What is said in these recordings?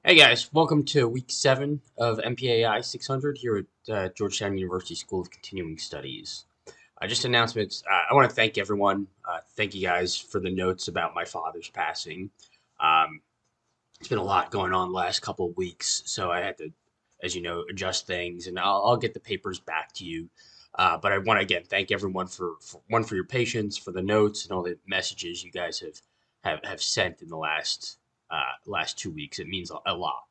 Hey guys, welcome to week 7 of MPAI 600 here at Georgetown University School of Continuing Studies. Just announcements. I want to thank everyone. Thank you guys for the notes about my father's passing. Um, it's been a lot going on the last couple of weeks, so I had to, as you know, adjust things, and I'll get the papers back to you. But I want to again thank everyone for your patience, for the notes, and all the messages you guys have sent in the last 2 weeks. It means a lot.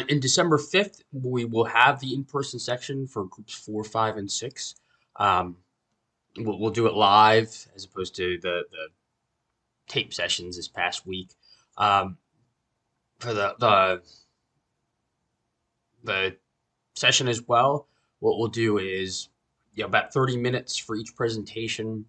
In December 5th, we will have the in-person section for groups 4, 5, and 6. Um, we'll do it live as opposed to the tape sessions this past week. Um, for the session as well, what we'll do is about 30 minutes for each presentation,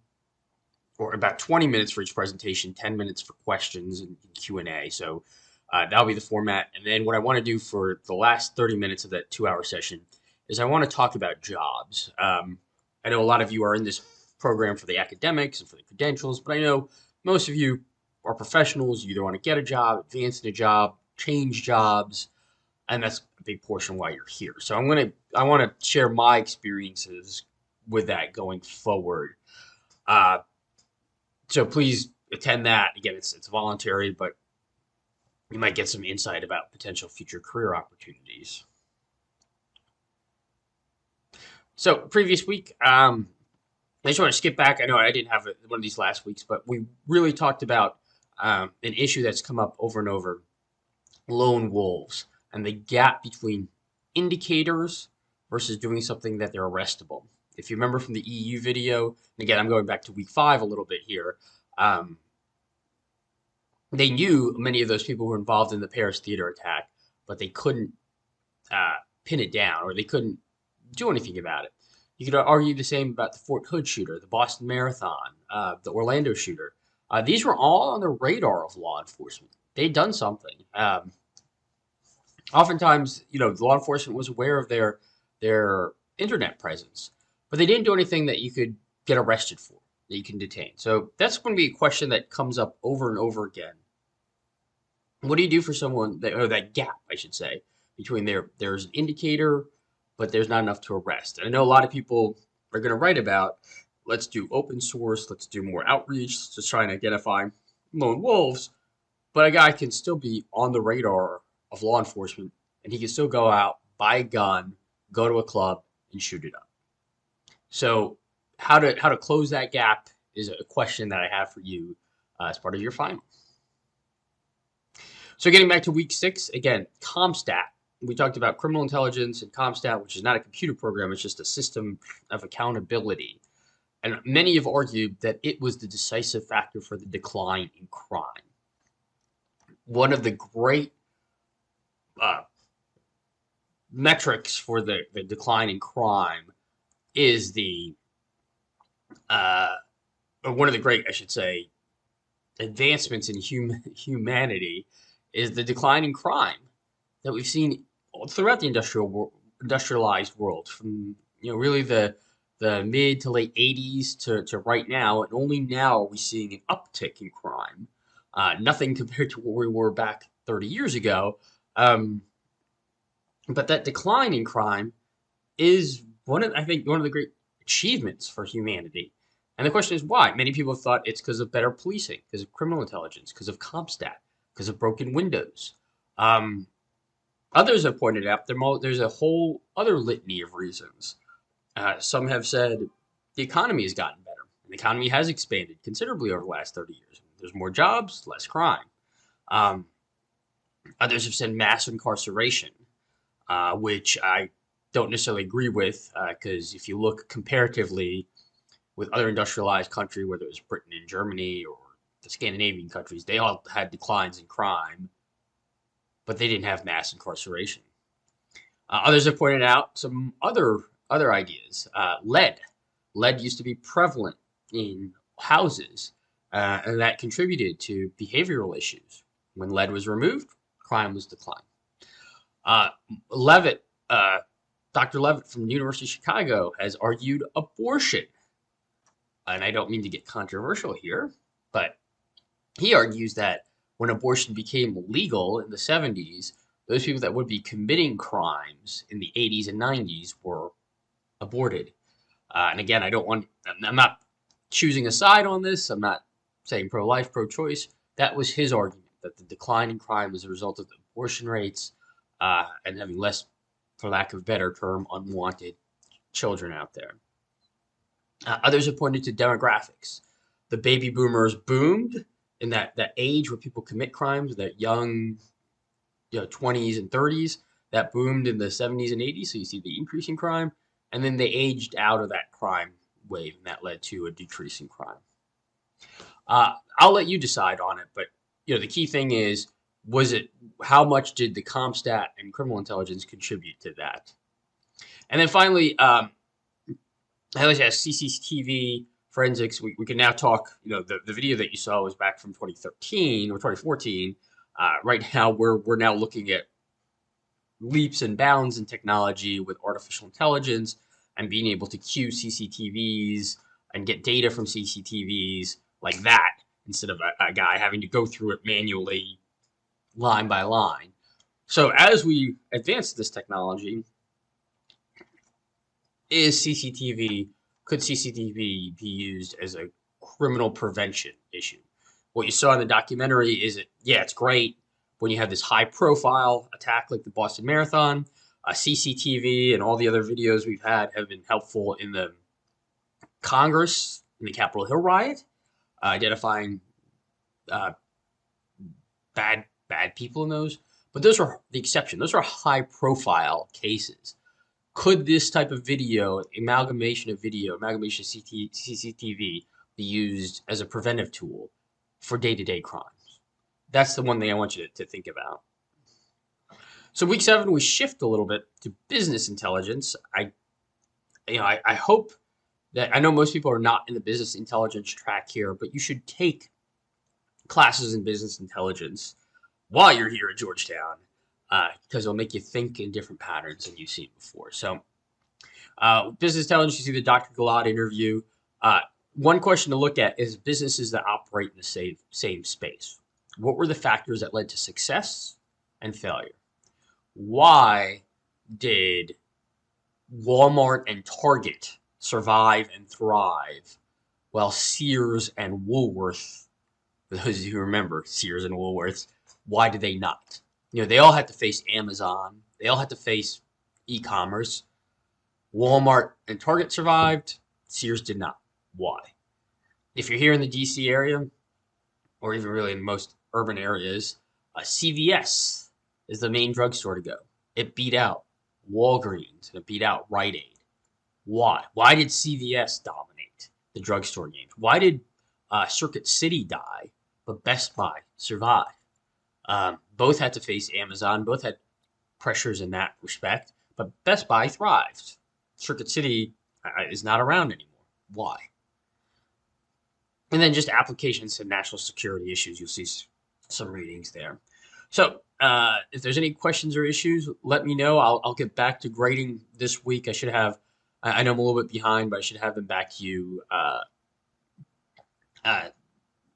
or about 20 minutes for each presentation, 10 minutes for questions and Q&A. So that'll be the format. And then what I want to do for the last 30 minutes of that 2-hour session is I want to talk about jobs. I know a lot of you are in this program for the academics and for the credentials, but I know most of you are professionals. You either want to get a job, advance in a job, change jobs, and that's a big portion why you're here. So I want to share my experiences with that going forward. Uh, so please attend that. Again, it's voluntary, but you might get some insight about potential future career opportunities. So previous week, I just want to skip back. I know I didn't have one of these last weeks, but we really talked about an issue that's come up over and over: lone wolves and the gap between indicators versus doing something that they're arrestable. If you remember from the EU video, and again, I'm going back to week 5 a little bit here. Um, they knew many of those people were involved in the Paris theater attack, but they couldn't uh, pin it down, or they couldn't do anything about it. You could argue the same about the Fort Hood shooter, the Boston Marathon, the Orlando shooter. These were all on the radar of law enforcement. They'd done something. Oftentimes, law enforcement was aware of their internet presence, but they didn't do anything that you could get arrested for, that you can detain. So that's going to be a question that comes up over and over again. What do you do for someone that, or that gap, I should say, between there's an indicator, but there's not enough to arrest? And I know a lot of people are going to write about, let's do open source, let's do more outreach to try and identify lone wolves, but a guy can still be on the radar of law enforcement, and he can still go out, buy a gun, go to a club, and shoot it up. So how to close that gap is a question that I have for you as part of your final. So getting back to week 6, again, CompStat. We talked about criminal intelligence and CompStat, which is not a computer program, it's just a system of accountability. And many have argued that it was the decisive factor for the decline in crime. One of the great uh, metrics for the decline in crime is or one of the great, I should say, advancements in humanity is the decline in crime that we've seen throughout the industrialized world, from really the mid to late 80s to right now, and only now are we seeing an uptick in crime. Nothing compared to where we were back 30 years ago. But that decline in crime is I think one of the great achievements for humanity. And the question is why? Many people have thought it's because of better policing, because of criminal intelligence, because of CompStat, because of broken windows. Um, Others have pointed out there's a whole other litany of reasons. Some have said the economy has gotten better. The economy has expanded considerably over the last 30 years. There's more jobs, less crime. Um, Others have said mass incarceration, which I don't necessarily agree with, because if you look comparatively with other industrialized countries, whether it was Britain and Germany or the Scandinavian countries, they all had declines in crime, but they didn't have mass incarceration. Others have pointed out some other ideas. Lead used to be prevalent in houses, and that contributed to behavioral issues. When lead was removed, crime was declined. Uh, Levitt, Dr. Levitt from the University of Chicago, has argued abortion. And I don't mean to get controversial here, but he argues that when abortion became legal in the 70s, those people that would be committing crimes in the 80s and 90s were aborted. And again, I'm not choosing a side on this. I'm not saying pro-life, pro-choice. That was his argument, that the decline in crime was a result of the abortion rates and having less, for lack of a better term, unwanted children out there. Others have pointed to demographics. The baby boomers boomed in that age where people commit crimes, that young 20s and 30s, that boomed in the 70s and 80s. So you see the increase in crime. And then they aged out of that crime wave, and that led to a decrease in crime. I'll let you decide on it, but the key thing is, how much did the CompStat and criminal intelligence contribute to that? And then finally, I like to ask CCTV forensics. We can now talk. The video that you saw was back from 2013 or 2014. Right now, we're now looking at leaps and bounds in technology with artificial intelligence and being able to cue CCTVs and get data from CCTVs like that, instead of a guy having to go through it manually, line by line. So as we advance this technology, could CCTV be used as a criminal prevention issue? What you saw in the documentary is it's great when you have this high profile attack like the Boston Marathon. CCTV and all the other videos we've had have been helpful in the Congress, in the Capitol Hill riot, identifying bad people in those. But those are the exception. Those are high profile cases. Could this type of amalgamation of CCTV, be used as a preventive tool for day-to-day crimes? That's the one thing I want you to think about. So week 7, we shift a little bit to business intelligence. I hope that, I know most people are not in the business intelligence track here, but you should take classes in business intelligence while you're here at Georgetown, because it'll make you think in different patterns than you've seen before. So business intelligence, you see the Dr. Gilad interview. One question to look at is businesses that operate in the same space. What were the factors that led to success and failure? Why did Walmart and Target survive and thrive while Sears and Woolworth, for those of you who remember Sears and Woolworths, why did they not? They all had to face Amazon. They all had to face e-commerce. Walmart and Target survived. Sears did not. Why? If you're here in the DC area, or even really in most urban areas, CVS is the main drugstore to go. It beat out Walgreens and it beat out Rite Aid. Why? Why did CVS dominate the drugstore games? Why did Circuit City die, but Best Buy survive? Both had to face Amazon. Both had pressures in that respect, but Best Buy thrived. Circuit City is not around anymore. Why? And then just applications to national security issues. You'll see some readings there. So if there's any questions or issues, let me know. I'll get back to grading this week. I know I'm a little bit behind, but I should have them back to you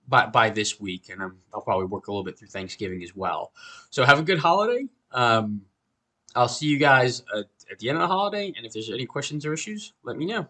by this week, and I'll probably work a little bit through Thanksgiving as well. So have a good holiday. I'll see you guys at the end of the holiday, and if there's any questions or issues, let me know.